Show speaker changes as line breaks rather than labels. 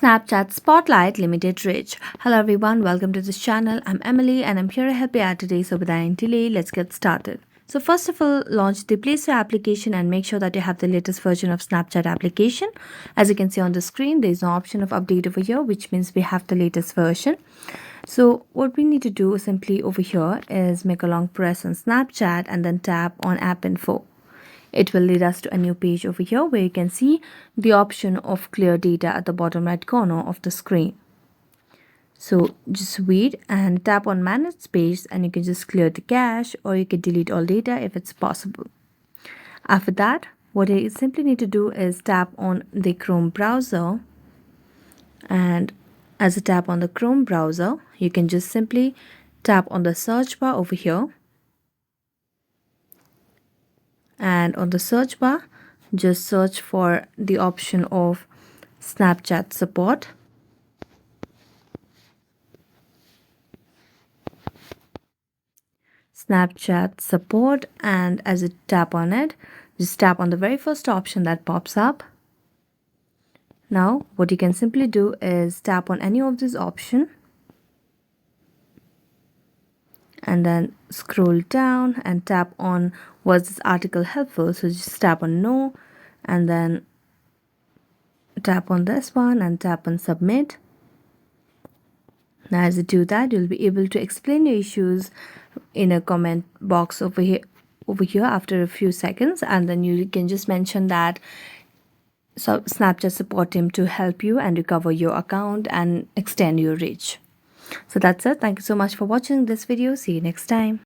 Snapchat Spotlight Limited Reach. Hello everyone, welcome to this channel. I'm Emily and I'm here to help you out today. So without any delay, let's get started. So first of all, launch the Play Store application and make sure that you have the latest version of Snapchat application. As you can see on the screen, there is no option of update over here, which means we have the latest version. So what we need to do simply over here is make a long press on Snapchat and then tap on App Info. It will lead us to a new page over here where you can see the option of clear data at the bottom right corner of the screen. So just wait and tap on manage space and you can just clear the cache, or you can delete all data if it's possible. After that, what you simply need to do is tap on the Chrome browser, and as you tap on the Chrome browser, you can just simply tap on the search bar over here. And on the search bar, just search for the option of Snapchat support. Snapchat support, and as you tap on it, just tap on the very first option that pops up. Now what you can simply do is tap on any of these options and then scroll down and tap on was this article helpful. So just tap on no and then tap on this one and tap on submit. Now as you do that, you'll be able to explain your issues in a comment box over here after a few seconds, and then you can just mention that Snapchat support team to help you and recover your account and extend your reach. So that's it. Thank you so much for watching this video. See you next time.